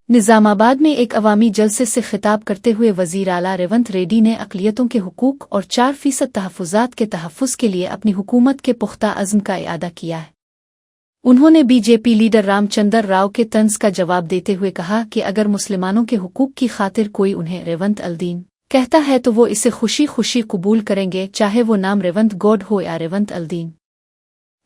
निजामाबाद में एक अवामी जलसे से खिताब करते हुए वजीर आला रेवंत रेड्डी ने अक़लियतों के हुकूक और 4% तहफ़्फ़ुज़ात के तहफ़्फ़ुज़ के लिए अपनी हुकूमत के पुख्ता अज़्म का इआदा किया है। उन्होंने बीजेपी लीडर रामचंद्र राव के तंज़ का जवाब देते हुए कहा कि अगर मुसलमानों के हुकूक की खातिर कोई उन्हें रेवंत अल-दीन कहता है तो वो इसे खुशी खुशी कबूल करेंगे, चाहे वो नाम रेवंत गौड हो या रेवंत अल-दीन।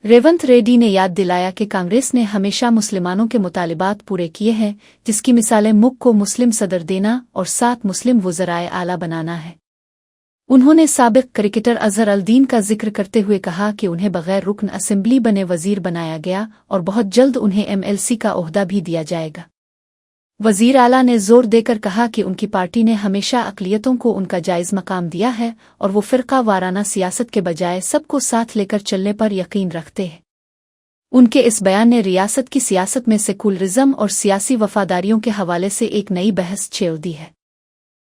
रेवंत रेड्डी ने याद दिलाया कि कांग्रेस ने हमेशा मुसलमानों के मुतालिबात पूरे किए हैं, जिसकी मिसालें मुल्क को मुस्लिम सदर देना और 7 मुस्लिम वज़राए आला बनाना है। उन्होंने साबिक़ क्रिकेटर अज़हर अल-दीन का जिक्र करते हुए कहा कि उन्हें बग़ैर रुकन असेंबली बने वज़ीर बनाया गया और बहुत जल्द उन्हें MLC का ओहदा भी दिया जाएगा। वज़ीर आला ने जोर देकर कहा कि उनकी पार्टी ने हमेशा अक़लियतों को उनका जायज़ मकाम दिया है और वो फ़िरका वाराना सियासत के बजाय सबको साथ लेकर चलने पर यकीन रखते हैं। उनके इस बयान ने रियासत की सियासत में सेकुलरिज़म और सियासी वफादारियों के हवाले से एक नई बहस छेड़ दी है।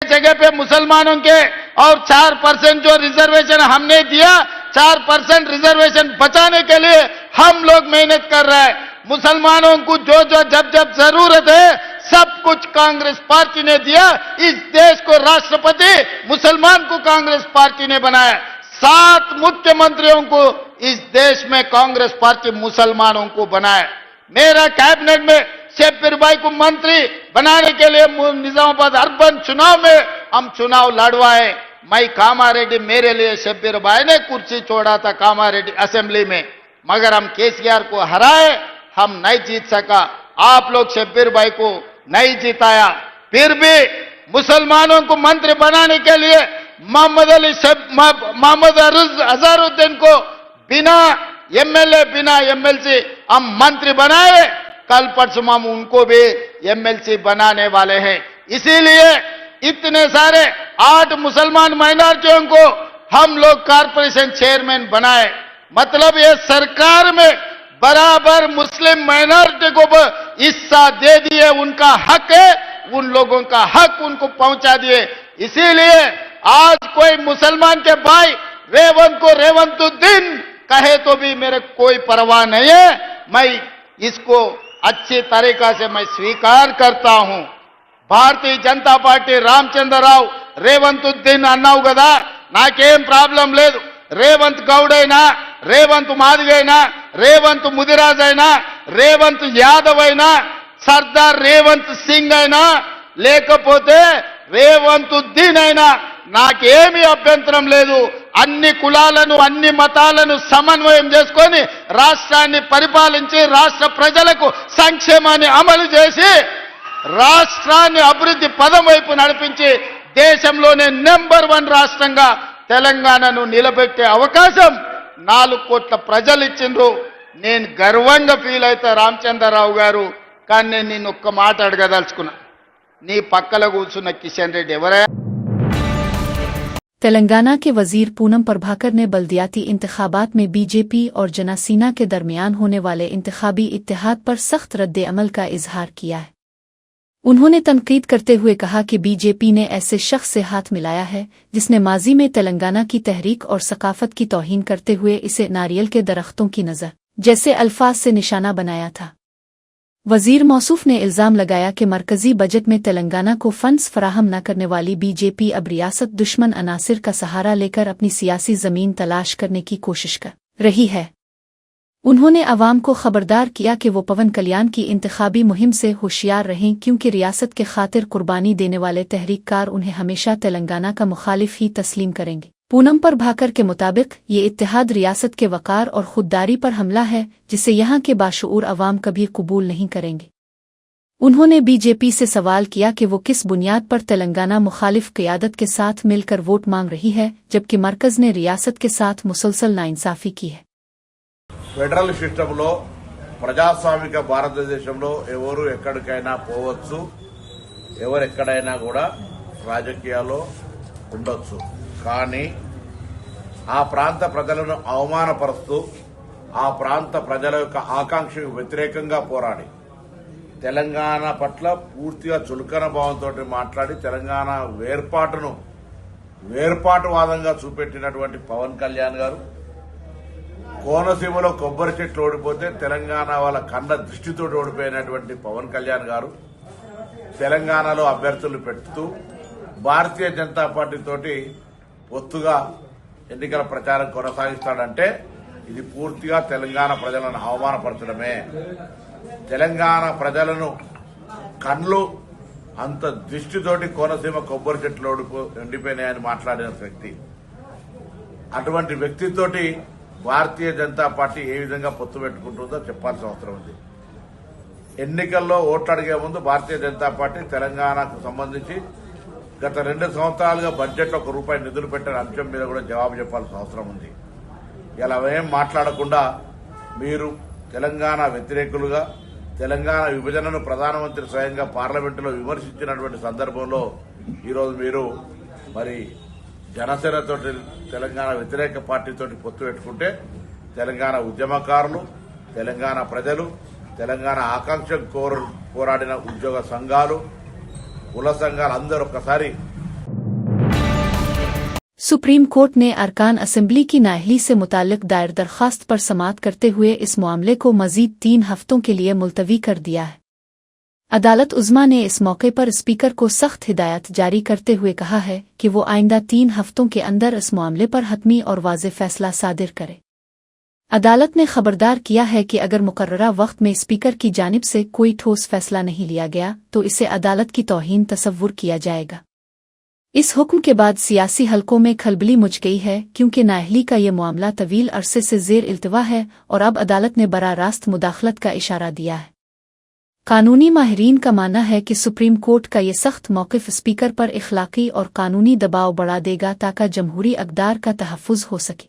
जगह पे मुसलमानों के और 4% जो रिजर्वेशन हमने दिया, 4% रिजर्वेशन बचाने के लिए हम लोग मेहनत कर रहे हैं। मुसलमानों को जो जब जरूरत है सब कुछ कांग्रेस पार्टी ने दिया। इस देश को राष्ट्रपति मुसलमान को कांग्रेस पार्टी ने बनाया। 7 मुख्यमंत्रियों को इस देश में कांग्रेस पार्टी मुसलमानों को बनाया। मेरा कैबिनेट में शब्बीर भाई को मंत्री बनाने के लिए निजामाबाद अर्बन चुनाव में हम चुनाव लड़वाए। मैं कामारेड्डी, मेरे लिए शब्बीर भाई ने कुर्सी छोड़ा था कामारेड्डी असेंबली में, मगर हम केसीआर को हराए, हम नहीं जीत सका। आप लोग शब्बीर भाई को नहीं जिताया। फिर भी मुसलमानों को मंत्री बनाने के लिए मोहम्मद अजहरुद्दीन को बिना MLA बिना MLC हम मंत्री बनाए। कल परसों हम उनको भी MLC बनाने वाले हैं। इसीलिए इतने सारे 8 मुसलमान माइनॉरिटियों को हम लोग कारपोरेशन चेयरमैन बनाए। मतलब ये सरकार में बराबर मुस्लिम माइनॉरिटी को हिस्सा दे दिए। उनका हक है, उन लोगों का हक उनको पहुंचा दिए। इसीलिए आज कोई मुसलमान के भाई रेवंत को रेवंतुद्दीन कहे तो भी मेरे कोई परवाह नहीं है। मैं इसको अच्छी तरीका से मैं स्वीकार करता हूं। भारतीय जनता पार्टी रामचंद्र राव रेवंतुद्दीन अन्नाవు కదా, నాకేం ప్రాబ్లం లేదు। రేవంత్ గౌడ్ అయినా, రేవంత్ మాదిగ అయినా, రేవంత్ ముదిరాజ్ అయినా, రేవంత్ యాదవ్ అయినా, సర్దార్ రేవంత్ సింగ్ అయినా, లేకపోతే రేవంతుద్దీన్ అయినా నాకేమీ అభ్యంతరం లేదు। అన్ని కులాలను అన్ని మతాలను సమన్వయం చేసుకొని రాష్ట్రాన్ని పరిపాలించి రాష్ట్ర ప్రజలకు సంక్షేమాన్ని అమలు చేసి రాష్ట్రాన్ని అభివృద్ధి పదం వైపు నడిపించి దేశంలోనే నెంబర్ 1 రాష్ట్రంగా తెలంగాణను నిలబెట్టే అవకాశం 4 కోట్ల ప్రజలు ఇచ్చిండ్రు। నేను గర్వంగా ఫీల్ అవుతా రామచంద్రరావు గారు। కానీ నేను నిన్ను ఒక్క మాట అడగదలుచుకున్నా, నీ పక్కల కూర్చున్న కిషన్ రెడ్డి ఎవరయ్యా? तेलंगाना के वजीर पूनम प्रभाकर ने बल्दियाती इंतखाबात में बीजेपी और जनसेना के दरमियान होने वाले इंतखाबी इत्तेहाद पर सख्त रद्द-ए-अमल का इजहार किया है। उन्होंने तनकीद करते हुए कहा कि बीजेपी ने ऐसे शख्स से हाथ मिलाया है जिसने माजी में तेलंगाना की तहरीक और सकाफत की तौहीन करते हुए इसे नारियल के दरख्तों की नज़र जैसे अल्फाज से निशाना बनाया था। वजीर मौसूफ ने इल्ज़ाम लगाया कि मरकजी बजट में तेलंगाना को फंड्स फराहम न करने वाली बीजेपी अब रियासत दुश्मन अनासिर का सहारा लेकर अपनी सियासी ज़मीन तलाश करने की कोशिश कर रही है। उन्होंने अवाम को खबरदार किया कि वो पवन कल्याण की इंतखाबी मुहिम से होशियार रहें, क्योंकि रियासत के खातिर कुर्बानी देने वाले तहरीककार उन्हें हमेशा तेलंगाना का मुखालिफ ही तस्लीम करेंगे। पूनम प्रभाकर के मुताबिक ये इत्तेहाद रियासत के वक़ार और खुददारी पर हमला है, जिसे यहाँ के बाशऊर अवाम कभी कबूल नहीं करेंगे। उन्होंने बीजेपी से सवाल किया कि वो किस बुनियाद पर तेलंगाना मुखालिफ क़यादत के साथ मिलकर वोट मांग रही है, जबकि मरकज़ ने रियासत के साथ मुसलसल नाइंसाफ़ी की है। ఫెడరల్ సిస్టంలో ప్రజాస్వామిక భారతదేశంలో ఎవరు ఎక్కడికైనా పోవచ్చు, ఎవరు ఎక్కడైనా కూడా రాజకీయాల్లో ఉండొచ్చు। కానీ ఆ ప్రాంత ప్రజలను అవమానపరుస్తూ ఆ ప్రాంత ప్రజల యొక్క ఆకాంక్షకు వ్యతిరేకంగా పోరాడి తెలంగాణ పట్ల పూర్తిగా చులకన భావంతో మాట్లాడి తెలంగాణ వేర్పాటువాదంగా చూపెట్టినటువంటి పవన్ కళ్యాణ్ గారు, కోనసీమలో కొబ్బరి చెట్లు ఓడిపోతే తెలంగాణ వాళ్ళ కన్న దృష్టితో ఓడిపోయినటువంటి పవన్ కళ్యాణ్ గారు తెలంగాణలో అభ్యర్థులు పెడుతూ భారతీయ జనతా పార్టీ తోటి ఒత్తుగా ఎన్నికల ప్రచారం కొనసాగిస్తాడంటే ఇది పూర్తిగా తెలంగాణ ప్రజలను అవమానపరచడమే. తెలంగాణ ప్రజలను కళ్ళు అంత దృష్టితోటి కోనసీమ కొబ్బరి చెట్లు ఎండిపోయినాయని మాట్లాడిన వ్యక్తి, అటువంటి వ్యక్తితోటి భారతీయ జనతా పార్టీ ఏ విధంగా పొత్తు పెట్టుకుంటుందో చెప్పాల్సిన అవసరం ఉంది. ఎన్నికల్లో ఓట్లు అడిగే ముందు భారతీయ జనతా పార్టీ తెలంగాణకు సంబంధించి గత 2 సంవత్సరాలుగా బడ్జెట్లో ₹1 నిధులు పెట్టిన అంశం మీద కూడా జవాబు చెప్పాల్సిన అవసరం ఉంది. ఇలా ఏం మాట్లాడకుండా మీరు తెలంగాణ వ్యతిరేకులుగా తెలంగాణ విభజనను ప్రధానమంత్రి స్వయంగా పార్లమెంటులో విమర్శించినటువంటి సందర్భంలో ఈరోజు మీరు మరి జనసేనతో తెలంగాణ వ్యతిరేక పార్టీతోటి పొత్తు పెట్టుకుంటే తెలంగాణ ఉద్యమకారులు, తెలంగాణ ప్రజలు, తెలంగాణ ఆకాంక్ష పోరాడిన ఉద్యోగ సంఘాలు, కుల సంఘాలు అందరూ ఒక్కసారి सुप्रीम कोर्ट ने अरकान असेंबली की नाअहली से मुताल्लिक दायर दरखास्त पर समाअत करते हुए इस मामले को मजीद 3 हफ्तों के लिए मुलतवी कर दिया है। अदालत उज़्मा ने इस मौके पर स्पीकर को सख्त हिदायत जारी करते हुए कहा है कि वो आइंदा 3 हफ्तों के अंदर इस मामले पर हतमी और वाज़ेह फैसला सादिर करे। अदालत ने खबरदार किया है कि अगर मुकर्ररा वक्त में स्पीकर की जानिब से कोई ठोस फैसला नहीं लिया गया तो इसे अदालत की तौहीन तसव्वुर किया जाएगा। इस हुक्म के बाद सियासी हलकों में खलबली मच गई है, क्योंकि नाअहली का ये मामला तवील अरसे से ज़ेर इल्तिवा है और अब अदालत ने बराह रास्त मुदाखलत का इशारा दिया है। कानूनी माहिरीन का मानना है कि सुप्रीम कोर्ट का ये सख्त मौक़िफ़ स्पीकर पर इखलाकी और कानूनी दबाव बढ़ा देगा ताकि जमहूरी अक़दार का तहफ़्फ़ुज़ हो सके।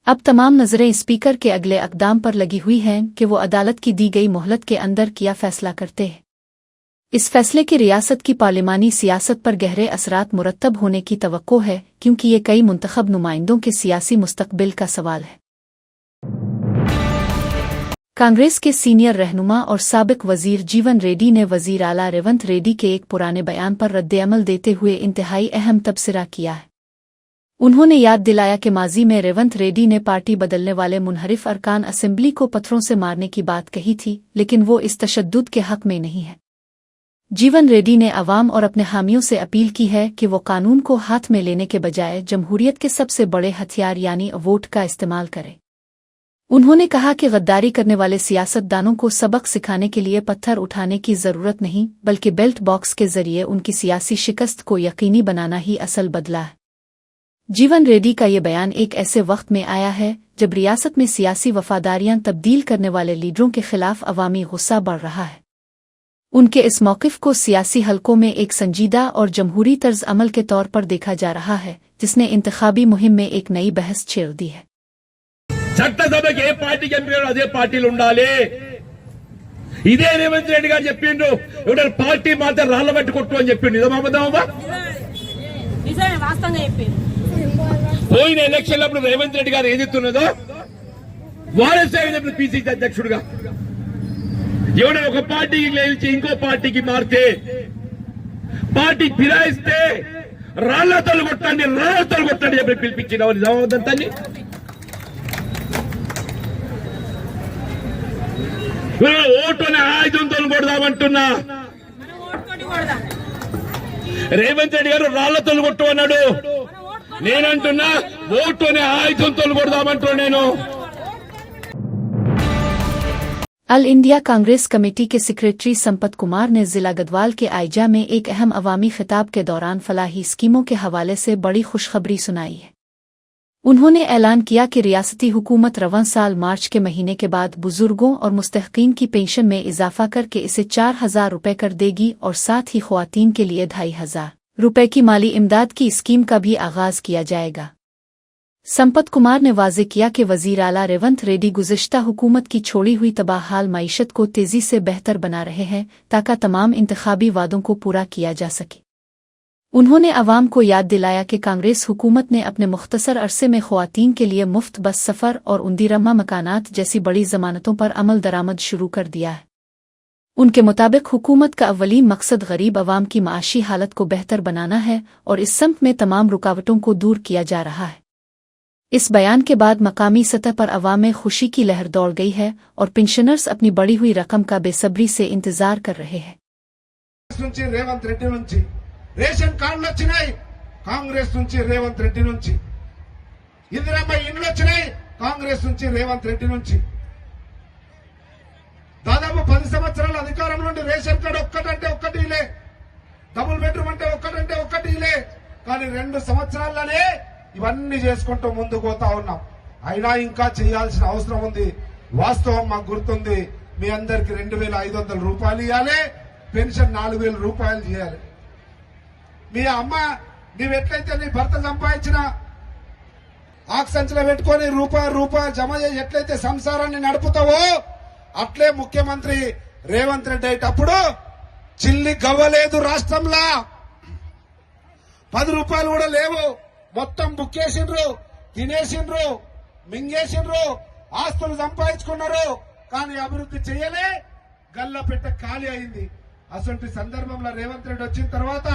अब तमाम नज़रें स्पीकर के अगले अक़दाम पर लगी हुई हैं कि वो अदालत की दी गई मोहलत के अंदर क्या फ़ैसला करते हैं। इस फैसले की रियासत की पार्लिमानी सियासत पर गहरे असरात मुरत्तब होने की तवक्को है, क्योंकि ये कई मुंतखब नुमाइंदों के सियासी मुस्तकबिल का सवाल है। कांग्रेस के सीनियर रहनुमा और साबिक वजीर जीवन रेड्डी ने वजीर आला रेवंत रेड्डी के एक पुराने बयान पर रद्द-ए-अमल देते हुए इंतहाई अहम तबसरा किया है। उन्होंने याद दिलाया कि माजी में रेवंत रेड्डी ने पार्टी बदलने वाले मुनहरिफ अरकान असेंबली को पत्थरों से मारने की बात कही थी, लेकिन वो इस तशद्दुद के हक में नहीं है। जीवन रेड्डी ने अवाम और अपने हामियों से अपील की है कि वो कानून को हाथ में लेने के बजाय जमहूरियत के सबसे बड़े हथियार यानी वोट का इस्तेमाल करें। उन्होंने कहा कि गद्दारी करने वाले सियासतदानों को सबक सिखाने के लिए पत्थर उठाने की ज़रूरत नहीं, बल्कि बेल्ट बॉक्स के जरिए उनकी सियासी शिकस्त को यकीनी बनाना ही असल बदला है। जीवन रेड्डी का ये बयान एक ऐसे वक्त में आया है जब रियासत में सियासी वफादारियां तब्दील करने वाले लीडरों के खिलाफ अवामी गुस्सा बढ़ रहा है। उनके इस मौक़िफ़ को सियासी हलकों में एक संजीदा और जमहूरी तर्ज अमल के तौर पर देखा जा रहा है, जिसने इंतखाबी मुहिम में एक नई बहस छेड़ दी है। చట్టసభకి ఏ పార్టీకి ఎంపీలు అదే పార్టీలు ఉండాలి. ఇదే రేవంత్ రెడ్డి గారు చెప్పిండ్రు, ఎవడ పార్టీ మాత్రం రాళ్ల బట్టి కొట్టు అని చెప్పిండు. నిజమా అబద్ధమా? నిజమే, వాస్తవంగా చెప్పిండు. పోయిన ఎలక్షన్లప్పుడు రేవంత్ రెడ్డి గారు ఏదిస్తున్నదో వారసే పిసిసి అధ్యక్షుడిగా ఎవడ ఒక పార్టీకి గెలిచి ఇంకో పార్టీకి మారితే పార్టీ ఫిరాయిస్తే రాళ్లతో కొట్టండి చెప్పి పిలిపించిన నిజామవుతుందని ఓటు అనే ఆయుధంతో కొడదామంటున్నా. రేవంత్ రెడ్డి గారు రాళ్లతో కొట్టు అన్నాడు, నేనంటున్నా ఓటు అనే ఆయుధంతో కొడదామంటున్నా. నేను अल इंडिया कांग्रेस कमेटी के सेक्रेटरी संपत कुमार ने जिला गढ़वाल के आइजा में एक अहम अवामी खिताब के दौरान फलाही स्कीमों के हवाले से बड़ी खुशखबरी सुनाई है। उन्होंने ऐलान किया कि रियासती हुकूमत रवां साल मार्च के महीने के बाद बुजुर्गों और मुस्तहकीन की पेंशन में इजाफा करके इसे 4,000 रुपये कर देगी और साथ ही ख्वातीन के लिए 2,500 रुपये की माली इमदाद की स्कीम का भी आगाज किया जाएगा। संपत कुमार ने वाज़ेह किया कि वज़ीर आला रेवंत रेड्डी गुज़िश्ता हुकूमत की छोड़ी हुई तबाहाल मईशत को तेज़ी से बेहतर बना रहे हैं ताकि तमाम इंतखाबी वादों को पूरा किया जा सके। उन्होंने अवाम को याद दिलाया कि कांग्रेस हुकूमत ने अपने मुख्तसर अरसे में ख्वातीन के लिए मुफ्त बस सफ़र और उंदीरमा मकानात जैसी बड़ी ज़मानतों पर अमल दरामद शुरू कर दिया है। उनके मुताबिक हुकूमत का अव्वलीन मकसद गरीब अवाम की माशी हालत को बेहतर बनाना है और इस समत में तमाम रुकावटों को दूर किया जा रहा है। इस बयान के बाद मकामी सतह पर अवाम में खुशी की लहर दौड़ गई है और पेंशनर्स अपनी बढ़ी हुई रकम का बेसब्री से इंतजार कर रहे हैं। నుంచి రేవంత్ రెడ్డి నుంచి, రేషన్ కార్డులు వచ్చినాయి కాంగ్రెస్ నుంచి రేవంత్ రెడ్డి నుంచి, ఇందిరమ్మ ఇండ్లు వచ్చినాయి కాంగ్రెస్ నుంచి రేవంత్ రెడ్డి నుంచి. దాదాపు 10 సంవత్సరాల అధికారం నుండి రేషన్ కార్డు ఒక్కటంటే ఒక్కటిలే, డబుల్ బెడ్రూమ్ అంటే ఒక్కటంటే ఒక్కటిలే. కానీ 2 సంవత్సరాల్లోనే ఇవన్నీ చేసుకుంటూ ముందుకు పోతా ఉన్నాం. అయినా ఇంకా చేయాల్సిన అవసరం ఉంది. వాస్తవం మాకు గుర్తుంది, మీ అందరికి 2,500 రూపాయలు ఇవ్వాలి, పెన్షన్ 4,000 రూపాయలు చేయాలి. మీ అమ్మ నీవెట్లయితే నీ భర్త సంపాదించిన ఆక్సంచులో పెట్టుకొని రూపాయి జమ చేసి ఎట్లయితే సంసారాన్ని నడుపుతావో అట్లే ముఖ్యమంత్రి రేవంత్ రెడ్డి అయ్యేటప్పుడు చిల్లి గవ్వలేదు రాష్ట్రంలో, 10 రూపాయలు కూడా లేవు. మొత్తం బుక్కేసిండ్రు, తినేసిండ్రు, మింగేసిండ్రు, ఆస్తులు సంపాదించుకున్నారు. కానీ అభివృద్ధి చేయలే, గల్లపెట్ట ఖాళీ అయింది. అసలు సందర్భంలో రేవంత్ రెడ్డి వచ్చిన తర్వాత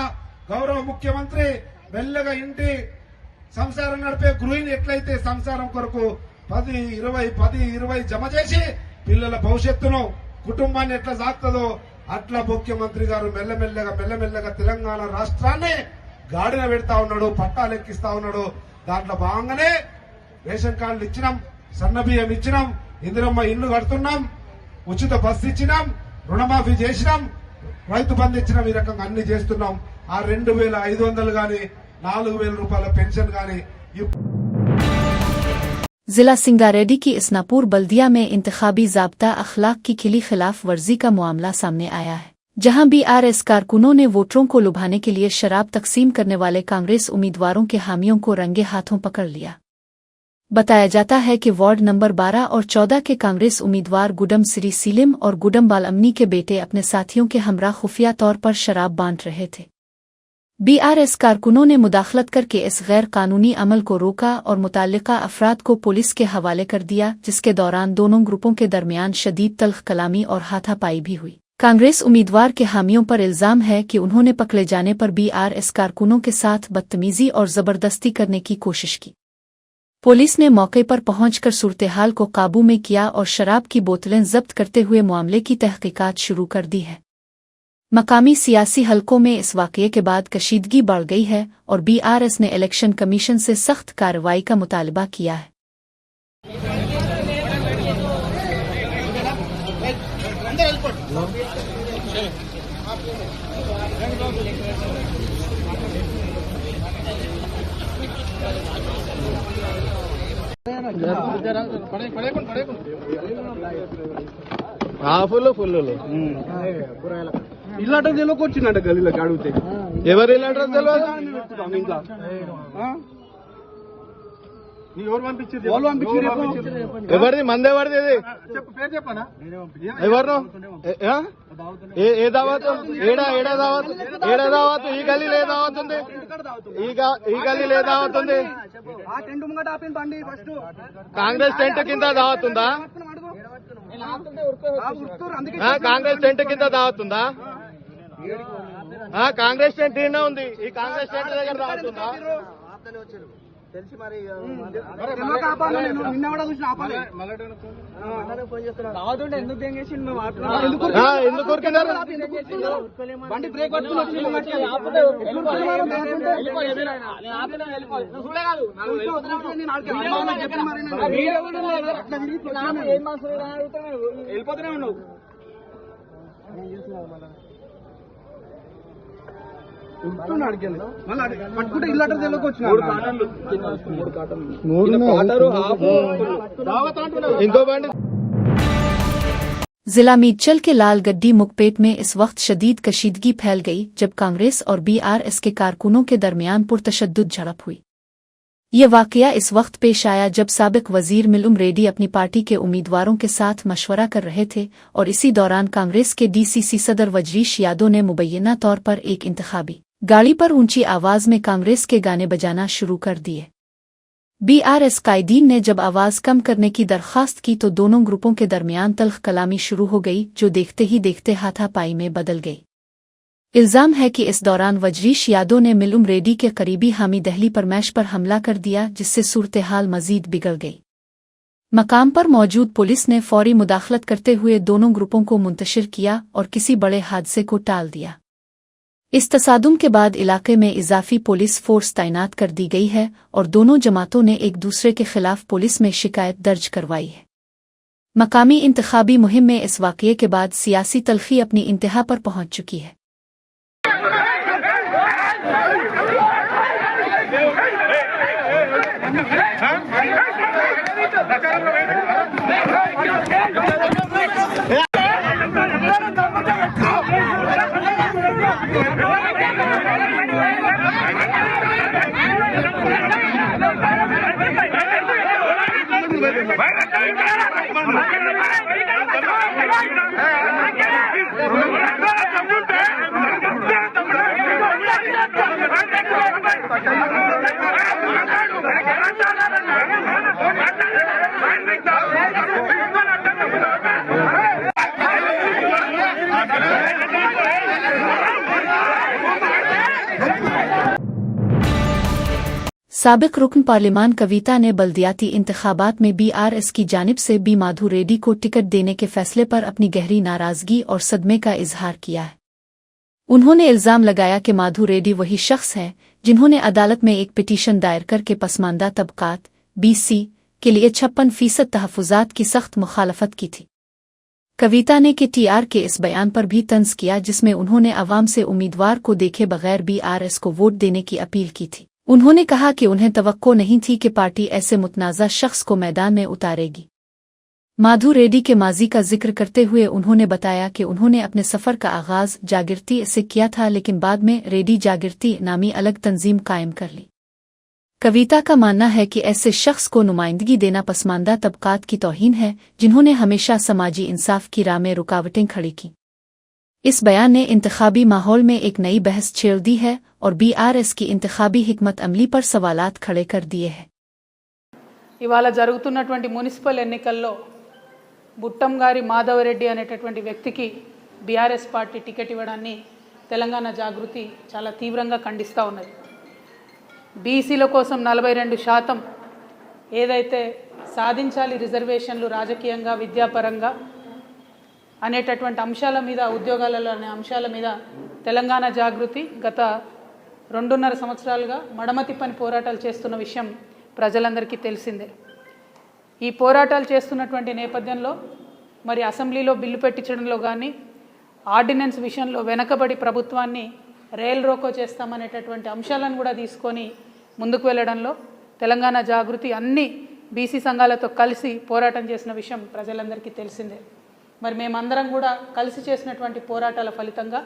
గౌరవ ముఖ్యమంత్రి మెల్లగా ఇంటి సంసారం నడిపే గృహిణి ఎట్లయితే సంసారం కొరకు 10-20 జమ చేసి పిల్లల భవిష్యత్తును కుటుంబాన్ని ఎట్లా సాగుతుందో అట్లా ముఖ్యమంత్రి గారు మెల్లమెల్లగా తెలంగాణ రాష్ట్రాన్ని గాడిన పెడతా ఉన్నాడు, పట్టాలు ఎక్కిస్తా ఉన్నాడు. దాంట్లో భాగంగానే రేషన్ కార్డులు ఇచ్చినాం, సన్న బియ్యం ఇచ్చినాం, ఇందిరమ్మ ఇల్లు కడుతున్నాం, ఉచిత బస్సు ఇచ్చినాం, రుణమాఫీ చేసినాం, రైతు బంధు ఇచ్చినాం. ఈ రకంగా అన్ని చేస్తున్నాం. ఆ 2,500 గాని 4,000 రూపాయల పెన్షన్ గాని. जिला सिंगारेड्डी की इस्नापुर बल्दिया में इंतखाबी ज़ाब्ता अखलाक की खिली खिलाफ वर्जी का मामला सामने आया है, जहां बीआरएस कारकुनों ने वोटरों को लुभाने के लिए शराब तकसीम करने वाले कांग्रेस उम्मीदवारों के हामियों को रंगे हाथों पकड़ लिया। बताया जाता है कि वार्ड नंबर 12 और 14 के कांग्रेस उम्मीदवार गुडम सिरी सीलिम और गुडम बालअमनी के बेटे अपने साथियों के हमरा खुफिया तौर पर शराब बांट रहे थे। बीआरएस कारकुनों ने मुदाखलत करके इस गैर कानूनी अमल को रोका और मुताल्लिका अफराद को पुलिस के हवाले कर दिया, जिसके दौरान दोनों ग्रुपों के दरमियान शदीद तल्ख कलामी और हाथापाई भी हुई। कांग्रेस उम्मीदवार के हामियों पर इल्जाम है कि उन्होंने पकड़े जाने पर बीआरएस कारकुनों के साथ बदतमीजी और जबरदस्ती करने की कोशिश की। पुलिस ने मौके पर पहुंचकर सूरत-ए-हाल को काबू में किया और शराब की बोतलें जब्त करते हुए मामले की तहकीकात शुरू कर दी है। मकामी सियासी हलकों में इस वाकये के बाद कशीदगी बढ़ गई है और बीआरएस ने इलेक्शन कमीशन से सख्त कार्रवाई का मुतालबा किया है। ఫుల్ ఇల్లు అడ్రస్ తెలియక వచ్చిందంట గలీలోకి అడిగితే ఎవరు ఇల్లు అడ్రస్ తెలియదు ఇంకా ఎవరు పంపించారు ఎవరిది మంది ఎవరిది చెప్పు పేరు చెప్పనా ఎవరు ఏ దావత్ ఏడా దావత్ ఈ గల్లీలో ఏ దావత్ ఉంది ఈ గల్లీలో ఏ దావత్ ఉంది కాంగ్రెస్ టెంట్ కింద దావత్ ఉందా కాంగ్రెస్ టెంట్ కింద దావత్ ఉందా కాంగ్రెస్ టెంట్ ఈయన ఉంది ఈ కాంగ్రెస్ టెంట్ దగ్గర దావత్ ఉందా తెలిసి మరి ఎందుకు ఊరుకున్నారు బండి బ్రేక్ పట్టుకుని వెళ్ళిపోతూనే ఉన్నావు పట్టుకుంటే ఇల్లు అడ్రస్ తెలియక వచ్చిన ఇంకో బండి। जिला मीरचल के लाल गड्डी मुकपेट में इस वक्त शदीद कशीदगी फैल गई जब कांग्रेस और बीआरएस के कारकुनों के दरमियान पुरतशद्दुद झड़प हुई। ये वाकया इस वक्त पेश आया जब साबिक वजीर मिलुम रेड्डी अपनी पार्टी के उम्मीदवारों के साथ मशवरा कर रहे थे और इसी दौरान कांग्रेस के डीसीसी सदर वजरीश यादव ने मुबैना तौर पर एक इंतखाबी गाड़ी पर ऊंची आवाज में कांग्रेस के गाने बजाना शुरू कर दिए। बीआरएस कायदीन ने जब आवाज कम करने की दरखास्त की तो दोनों ग्रुपों के दरमियान तल्ख कलामी शुरू हो गई, जो देखते ही देखते हाथापाई में बदल गई। इल्जाम है कि इस दौरान वजरीश यादव ने मिलुम रेड्डी के करीबी हामी दहली पर मैश पर हमला कर दिया, जिससे सूरत-ए-हाल मजीद बिगड़ गई। मकाम पर मौजूद पुलिस ने फौरी मुदाखलत करते हुए दोनों ग्रुपों को मुंतशिर किया और किसी बड़े हादसे को टाल दिया। इस तसादुम के बाद इलाके में इजाफी पुलिस फोर्स तैनात कर दी गई है और दोनों जमातों ने एक दूसरे के खिलाफ पुलिस में शिकायत दर्ज करवाई है। मकामी इंतखाबी मुहिम में इस वाक़ये के बाद सियासी तलखी अपनी इंतहा पर पहुंच चुकी है। साबिक रुकन पार्लिमान कविता ने बल्दियाती इंतखाबात में बीआरएस की जानिब से बी माधु रेड्डी को टिकट देने के फैसले पर अपनी गहरी नाराजगी और सदमे का इजहार किया है। उन्होंने इल्जाम लगाया कि माधु रेड्डी वही शख्स हैं जिन्होंने अदालत में एक पिटीशन दायर करके पसमानदा तबकात (BC) के लिए 56% तहफ़्फ़ुज़ात की सख्त मुखालफत की थी। कविता ने KTR के इस बयान पर भी तंज़ किया जिसमें उन्होंने अवाम से उम्मीदवार को देखे बगैर बीआरएस को वोट देने की अपील की थी। उन्होंने कहा कि उन्हें तवक्को नहीं थी कि पार्टी ऐसे मुतनाज़ा शख्स को मैदान में उतारेगी। माधु रेड्डी के माजी का जिक्र करते हुए उन्होंने बताया कि उन्होंने अपने सफ़र का आगाज़ जागृति से किया था, लेकिन बाद में रेड्डी जागृति नामी अलग तंजीम कायम कर ली। कविता का मानना है कि ऐसे शख्स को नुमाइंदगी देना पसमानदा तबकात की तौहीन है जिन्होंने हमेशा समाजी इंसाफ की राह में रुकावटें खड़ी की। इस बयान ने इंतखाबी माहौल में एक नई बहस छेड़ दी है और बीआरएस की इंतखाबी हिकमत अमली पर सवालात खड़े कर दिए हैं। ఇవాళ జరుగుతున్నటువంటి మున్సిపల్ ఎన్నికల్లో బుట్టం గారి మాధవరెడ్డి అనేటటువంటి వ్యక్తికి బీఆర్ఎస్ పార్టీ టికెట్ ఇవ్వడాన్ని తెలంగాణ జాగృతి చాలా తీవ్రంగా ఖండిస్తూ ఉన్నది। బీసీల కోసం 42% ఏదైతే సాధించాలి రిజర్వేషన్లు రాజకీయంగా విద్యాపరంగా అనేటటువంటి అంశాల మీద, ఉద్యోగాలలో అనే అంశాల మీద తెలంగాణ జాగృతి గత 2.5 సంవత్సరాలుగా మడమతిప్పని పోరాటాలు చేస్తున్న విషయం ప్రజలందరికీ తెలిసిందే। ఈ పోరాటాలు చేస్తున్నటువంటి నేపథ్యంలో మరి అసెంబ్లీలో బిల్లు పెట్టించడంలో కానీ, ఆర్డినెన్స్ విషయంలో వెనకబడి ప్రభుత్వాన్ని రైల్ రోకో చేస్తామనేటటువంటి అంశాలను కూడా తీసుకొని ముందుకు వెళ్ళడంలో తెలంగాణ జాగృతి అన్ని బీసీ సంఘాలతో కలిసి పోరాటం చేసిన విషయం ప్రజలందరికీ తెలిసిందే। మరి మేమందరం కూడా కలిసి చేసినటువంటి పోరాటాల ఫలితంగా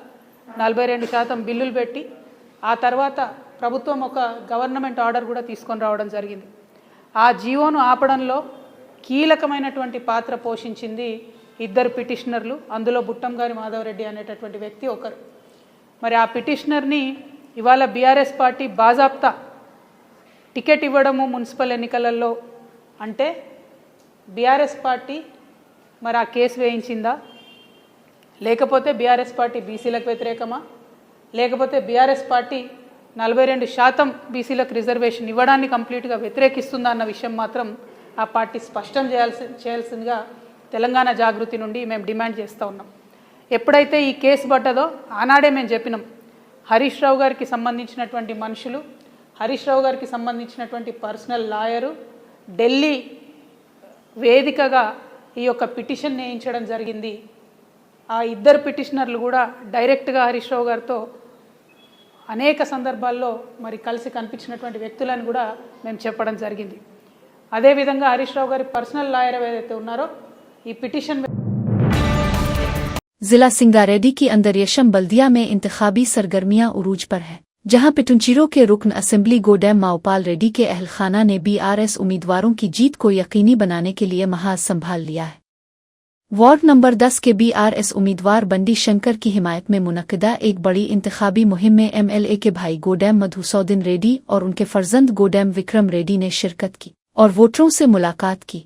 42% బిల్లులు పెట్టి ఆ తర్వాత ప్రభుత్వం ఒక గవర్నమెంట్ ఆర్డర్ కూడా తీసుకొని రావడం జరిగింది। ఆ జీవోను ఆపడంలో కీలకమైనటువంటి పాత్ర పోషించింది ఇద్దరు పిటిషనర్లు, అందులో బుట్టం గారి మాధవరెడ్డి అనేటటువంటి వ్యక్తి ఒకరు। మరి ఆ పిటిషనర్ని ఇవాళ బీఆర్ఎస్ పార్టీ బాజాప్తా టికెట్ ఇవ్వడము మున్సిపల్ ఎన్నికలలో అంటే బీఆర్ఎస్ పార్టీ మరి ఆ కేసు వేయించిందా, లేకపోతే బీఆర్ఎస్ పార్టీ బీసీలకు వ్యతిరేకమా, లేకపోతే బీఆర్ఎస్ పార్టీ 42% బీసీలకు రిజర్వేషన్ ఇవ్వడాన్ని కంప్లీట్గా వ్యతిరేకిస్తుందా అన్న విషయం మాత్రం ఆ పార్టీ స్పష్టం చేయాల్సిందిగా తెలంగాణ జాగృతి నుండి మేము డిమాండ్ చేస్తూ ఉన్నాం। ఎప్పుడైతే ఈ కేసు పడ్డదో ఆనాడే మేము చెప్పినాం, హరీష్ రావు గారికి సంబంధించినటువంటి మనుషులు, హరీష్ రావు గారికి సంబంధించినటువంటి పర్సనల్ లాయరు ఢిల్లీ వేదికగా ఈ యొక్క పిటిషన్ వేయించడం జరిగింది। ఆ ఇద్దరు పిటిషనర్లు కూడా డైరెక్ట్గా హరీష్ రావు గారితో అనేక సందర్భాల్లో మరి కలిసి కనిపించినటువంటి వ్యక్తులను కూడా మేము చెప్పడం జరిగింది। అదేవిధంగా హరీష్ రావు గారి పర్సనల్ లాయర్ ఏదైతే ఉన్నారో ఈ పిటిషన్ जिला सिंगारेड्डी की अंदर-ए-शम बल्दिया में इंतखाबी सरगर्मियां उरूज पर है, जहां पिटुंचीरो के रुकन असेंबली गोडेम माओपाल रेड्डी के अहलखाना ने बीआरएस उम्मीदवारों की जीत को यकीनी बनाने के लिए महाज संभाल लिया है। वार्ड नंबर 10 के बीआरएस उम्मीदवार बंडी शंकर की हिमायत में मुनक्किदा एक बड़ी इंतखाबी मुहिम में एमएलए के भाई गोडेम मधुसूदन रेड्डी और उनके फर्जंद गोडेम विक्रम रेड्डी ने शिरकत की और वोटरों से मुलाकात की।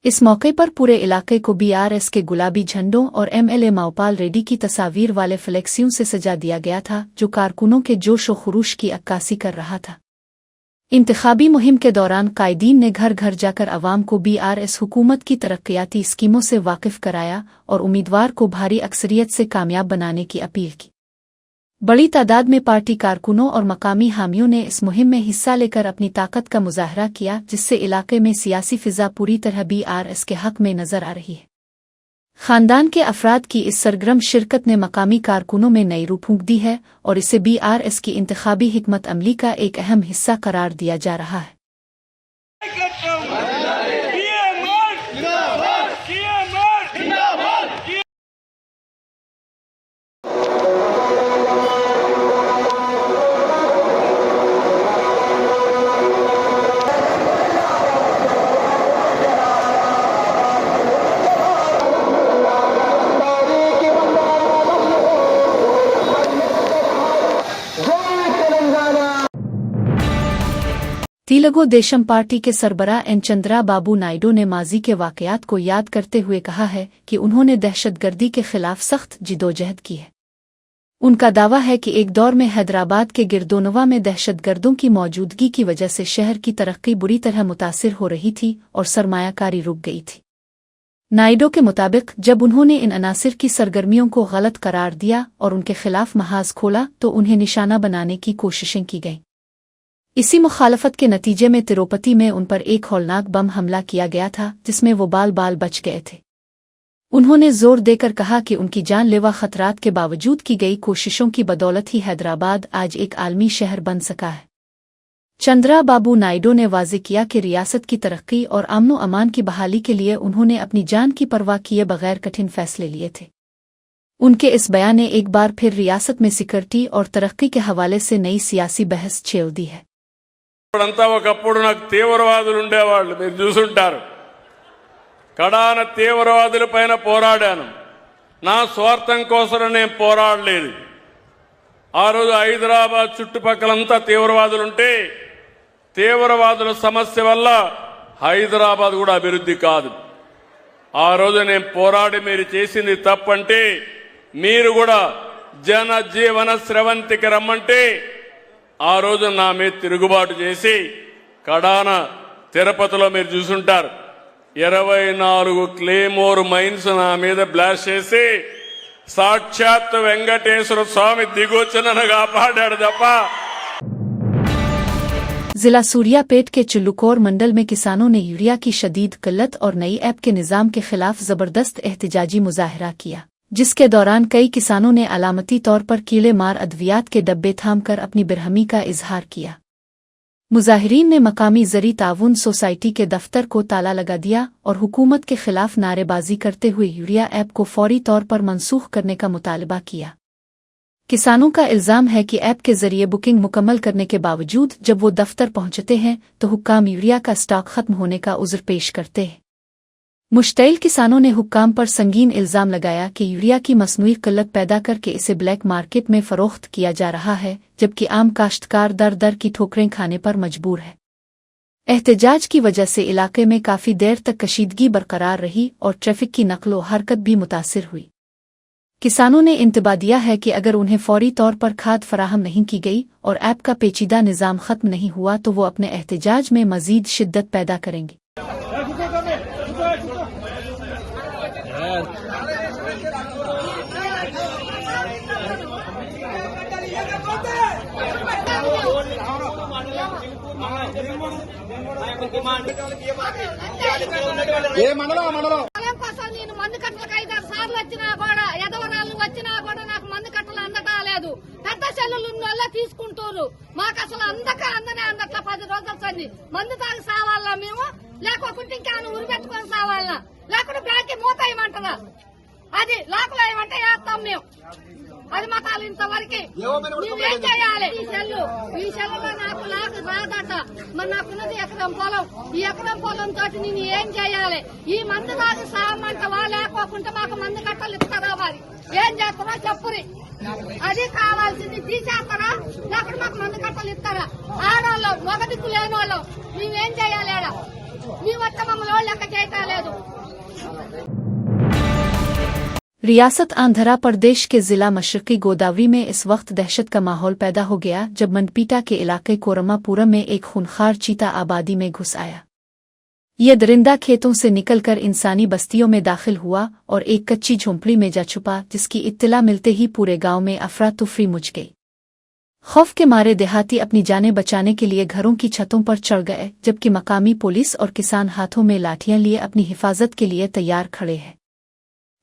इस मौके पर पूरे इलाके को बीआरएस के गुलाबी झंडों और एमएलए माओपाल रेड्डी की तस्वीर वाले फ्लेक्सियों से सजा दिया गया था, जो कारकुनों के जोश व खुरूश की अक्कासी कर रहा था। इंतखाबी मुहिम के दौरान कायदीन ने घर घर जाकर अवाम को बीआरएस हुकूमत की तरक्याती स्कीमों से वाकिफ कराया और उम्मीदवार को भारी अक्सरियत से कामयाब बनाने की अपील की। बड़ी तादाद में पार्टी कारकुनों और मकामी हामियों ने इस मुहिम में हिस्सा लेकर अपनी ताकत का मुजाहरा किया, जिससे इलाके में सियासी फिजा पूरी तरह BRS के हक में नजर आ रही है। खानदान के अफराद की इस सरगर्म शिरकत ने मकामी कारकुनों में नई रूह फूंक दी है और इसे BRS की इंतखाबी हिकमत अमली का एक अहम हिस्सा करार दिया जा रहा है। तेलुगु देशम पार्टी के सरबराह एन चंद्रा बाबू नायडू ने माजी के वाकयात को याद करते हुए कहा है कि उन्होंने दहशतगर्दी के खिलाफ सख्त जिदोजहद की है। उनका दावा है कि एक दौर में हैदराबाद के गिरदोनवा में दहशतगर्दों की मौजूदगी की वजह से शहर की तरक्की बुरी तरह मुतासिर हो रही थी और सरमायाकारी रुक गई थी। नायडू के मुताबिक जब उन्होंने इन अनासिर की सरगर्मियों को गलत करार दिया और उनके खिलाफ महाज खोला तो उन्हें निशाना बनाने की कोशिशें की गईं। इसी मुखालफत के नतीजे में तिरुपति में उन पर एक हौलनाक बम हमला किया गया था, जिसमें वो बाल बाल बच गए थे। उन्होंने जोर देकर कहा कि उनकी जानलेवा खतरात के बावजूद की गई कोशिशों की बदौलत ही हैदराबाद आज एक आलमी शहर बन सका है। चंद्रा बाबू नायडू ने वाज़ेह किया कि रियासत की तरक्की और अमन व अमान की बहाली के लिए उन्होंने अपनी जान की परवाह किए बगैर कठिन फैसले लिए थे। उनके इस बयान ने एक बार फिर रियासत में सिक्योरिटी और तरक्की के हवाले से नई सियासी बहस छेड़ दी है। ఇప్పుడంతా ఒకప్పుడు నాకు తీవ్రవాదులు ఉండేవాళ్ళు, మీరు చూసుంటారు. కడాన తీవ్రవాదుల పైన పోరాడాను. నా స్వార్థం కోసం నేను పోరాడలేదు. ఆ రోజు హైదరాబాద్ చుట్టుపక్కలంతా తీవ్రవాదులుంటే తీవ్రవాదుల సమస్య వల్ల హైదరాబాద్ కూడా అభివృద్ధి కాదు. ఆ రోజు నేను పోరాడి మీరు చేసింది తప్పంటే మీరు కూడా జనజీవన స్రవంతికి రమ్మంటే ఆ రోజు నా మీద తిరుగుబాటు చేసి కడాన తిరుపతిలో మీరు చూసుంటారు 24 క్లేమోర్ మైన్స్ నా మీద బ్లాస్ట్ చేసి సాక్షాత్ వెంకటేశ్వర స్వామి దిగొచ్చి నన్ను కాపాడాడు తప్ప। जिला सूर्यापेट के चुल्लुकोर मंडल में किसानों ने यूरिया की शदीद किल्लत और नई ऐप के निज़ाम के खिलाफ जबरदस्त एहतजाजी मुजाहरा किया, जिसके दौरान कई किसानों ने अलामती तौर पर कीले मार अद्वियात के डब्बे थामकर अपनी बिरहमी का इजहार किया। मुजाहिरीन ने मकामी ज़री ताउन सोसाइटी के दफ्तर को ताला लगा दिया और हुकूमत के खिलाफ नारेबाजी करते हुए यूरिया ऐप को फौरी तौर पर मनसूख करने का मुतालबा किया। किसानों का इल्जाम है कि ऐप के जरिए बुकिंग मुकम्मल करने के बावजूद जब वो दफ्तर पहुंचते हैं तो हुक्काम यूरिया का स्टॉक खत्म होने का उज़्र पेश करते हैं। मुश्तइल किसानों ने हुक्काम पर संगीन इल्जाम लगाया कि यूरिया की मसनूई किल्लत पैदा करके इसे ब्लैक मार्केट में फरोख्त किया जा रहा है, जबकि आम काश्तकार दर दर की ठोकरें खाने पर मजबूर है। एहतजाज की वजह से इलाके में काफ़ी देर तक कशीदगी बरकरार रही और ट्रैफिक की नकलो हरकत भी मुतासिर हुई। किसानों ने इंतबा दिया है कि अगर उन्हें फौरी तौर पर खाद फराहम नहीं की गई और ऐप का पेचीदा निज़ाम ख़त्म नहीं हुआ तो वो अपने एहतजाज में मज़ीद शिद्दत पैदा करेंगे। నేను మందు కట్టలకు 5-6 సార్లు వచ్చినా కూడా ఎదవరాళ్ళు వచ్చినా కూడా నాకు మందు కట్టలు అందటం లేదు। పెద్ద చెల్లులు ఉన్న తీసుకుంటారు, మాకు అసలు అందనే అందట్ల 10 రోజుల సంది మందు తాగి సావాలా మేము, లేకపోతే ఇంకేమైనా ఉరి పెట్టుకొని సావాలా, లేకుంటే బ్యాంక్ మూత వేయమంటారా, అది లోపల ఏమంటే వేస్తాం మేము, అది మతాలు ఇంతవరకు నువ్వేం చేయాలి। ఈ సెల్లులో నాకు రాదట, మరి నాకున్నది ఎకరం పొలం, ఈ ఎకరం పొలం తోటి నేను ఏం చేయాలి, ఈ మందు తాగి సామంటవా లేకోకుంటే మాకు మందు కట్టలు ఇస్తారా, మరి ఏం చేస్తారో చెప్పురి, అది కావాల్సింది తీసేస్తారా లేకుంటే మాకు మందు కట్టలు ఇస్తారా। ఆడవాళ్ళు మగ దిక్కు లేని వాళ్ళు మేమేం చేయాలి, ఆడ మీ వచ్చే మమ్మల్ని లెక్క చేయటం లేదు। रियासत आंध्र प्रदेश के जिला मशरकी गोदावरी में इस वक्त दहशत का माहौल पैदा हो गया जब मंडपीटा के इलाके कोरमापुरम में एक खूनखार चीता आबादी में घुस आया। यह दरिंदा खेतों से निकलकर इंसानी बस्तियों में दाखिल हुआ और एक कच्ची झोंपड़ी में जा छुपा, जिसकी इत्तला मिलते ही पूरे गांव में अफरा तुफरी मच गई। खौफ के मारे देहाती अपनी जानें बचाने के लिए घरों की छतों पर चढ़ गए, जबकि मकामी पुलिस और किसान हाथों में लाठियां लिए अपनी हिफाजत के लिए तैयार खड़े हैं।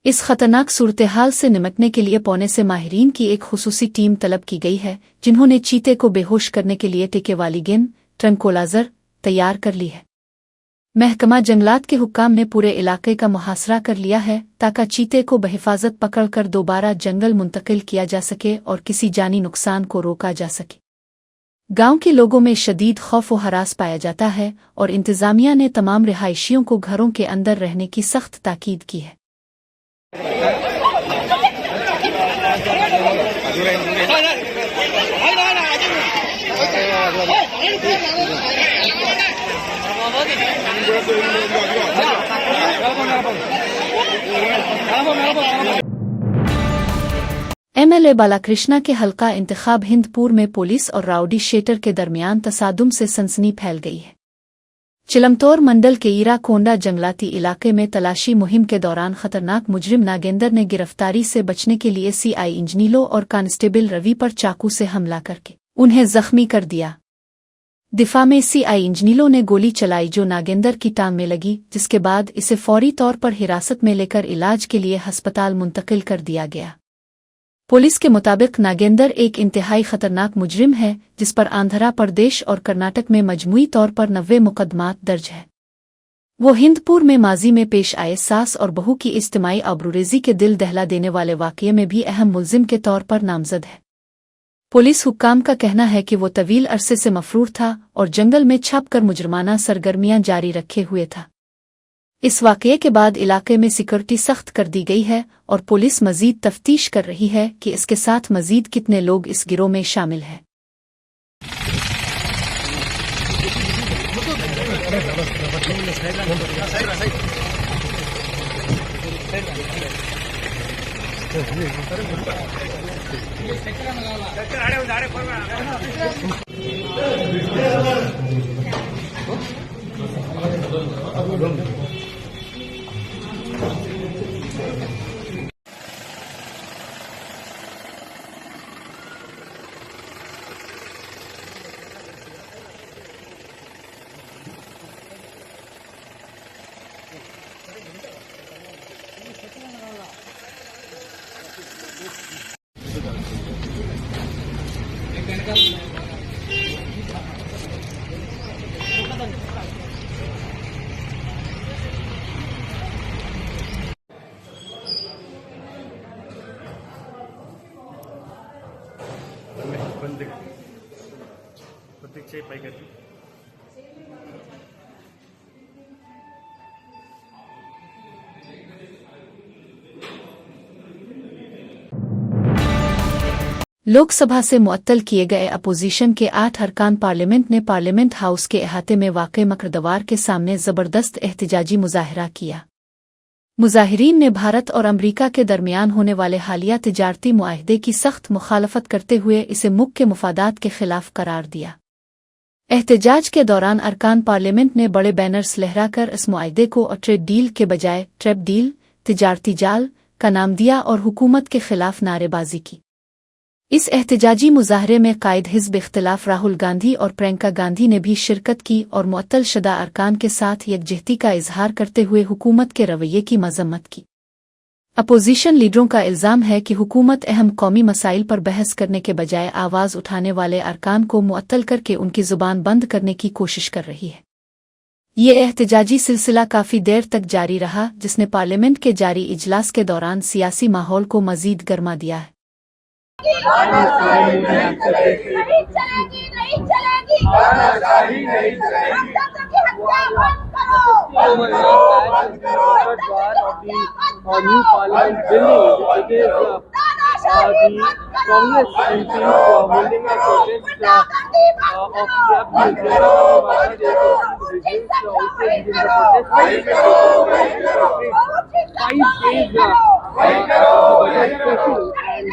इस खतरनाक सूरत-ए-हाल से निपटने के लिए पौने से माहिरीन की एक खुसूसी टीम तलब की गई है, जिन्होंने चीते को बेहोश करने के लिए टीके वाली गेंद ट्रंकोलाइजर तैयार कर ली है। महकमा जंगलात के हुक्काम ने पूरे इलाके का मुहासरा कर लिया है, ताकि चीते को बहिफाजत पकड़कर दोबारा जंगल मुंतकिल किया जा सके और किसी जानी नुकसान को रोका जा सके। गांव के लोगों में शदीद खौफ व हरास पाया जाता है और इंतजामिया ने तमाम रिहायशियों को घरों के अंदर रहने की सख्त ताकीद की है। MLA बालाकृष्णा के हल्का इंतखाब हिंदपुर में पुलिस और राउडी शेटर के दरमियान तसादुम से सनसनी फैल गई है। चिलमतौर मंडल के ईरा कोंडा जंगलाती इलाके में तलाशी मुहिम के दौरान खतरनाक मुजरिम नागेंदर ने गिरफ्तारी से बचने के लिए CI इंजनीलो और कांस्टेबल रवि पर चाकू से हमला करके उन्हें जख्मी कर दिया। दिफा में CI इंजनीलो ने गोली चलाई जो नागेंदर की टांग में लगी, जिसके बाद इसे फौरी तौर पर हिरासत में लेकर इलाज के लिए अस्पताल मुंतकिल कर दिया गया। पुलिस के मुताबिक नागेंदर एक इंतहाई खतरनाक मुजरिम है, जिस पर आंध्र प्रदेश और कर्नाटक में मजमूई तौर पर 90 मुकदमात दर्ज है। वो हिंदपुर में माजी में पेश आए सास और बहू की इज्तिमाई आबरूरेजी के दिल दहला देने वाले वाक़ये में भी अहम मुल्जिम के तौर पर नामजद है। पुलिस हुक्काम का कहना है कि वो तवील अरसे से मफरूर था और जंगल में छुप कर मुजरमाना सरगर्मियां जारी रखे हुए था। इस वाक़ये के बाद इलाके में सिक्योरिटी सख्त कर दी गई है और पुलिस मजीद तफ्तीश कर रही है कि इसके साथ मजीद कितने लोग इस गिरोह में शामिल हैं। लोकसभा से मुअत्तल किए गए अपोजिशन के 8 अरकान पार्लियामेंट ने पार्लियामेंट हाउस के अहाते में वाक़े मकरदवार के सामने ज़बरदस्त एहतिजाजी मुजाहरा किया। मुजाहिरीन ने भारत और अमरीका के दरमियान होने वाले हालिया तिजारती मुआहदे की सख्त मुखालफत करते हुए इसे मुल्क के मुफादात के खिलाफ करार दिया। एहतजाज के दौरान अरकान पार्लियामेंट ने बड़े बैनर्स लहराकर इस मुआहदे को ट्रेड डील के बजाय ट्रैप डील, तिजारती जाल का नाम दिया और हुकूमत के खिलाफ नारेबाजी की। इस एहतजाजी मुजाहरे में कायद हिज़्ब इख्तिलाफ राहुल गांधी और प्रियंका गांधी ने भी शिरकत की और मुअत्तल शुदा अरकान के साथ यकजहती का इजहार करते हुए हुकूमत के रवैये की मजम्मत की। अपोजिशन लीडरों का इल्ज़ाम है कि हुकूमत अहम कौमी मसाइल पर बहस करने के बजाय आवाज़ उठाने वाले अरकान को मुअत्तल करके उनकी ज़ुबान बंद करने की कोशिश कर रही है। ये एहतजाजी सिलसिला काफ़ी देर तक जारी रहा, जिसने पार्लियामेंट के जारी इजलास के दौरान सियासी माहौल को मज़ीद गर्मा दिया है। नहीं चलेगी, नहीं चलेगी, नहीं चलेगी, new parliament building, it is the Congress MPs holding a protest of the 5 days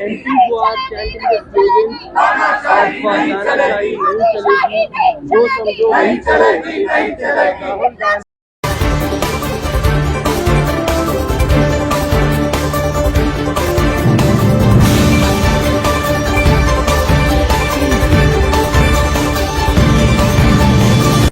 MPs who are chanting the slogan of तानाशाही नहीं चलेगी, जो समझो वही करो।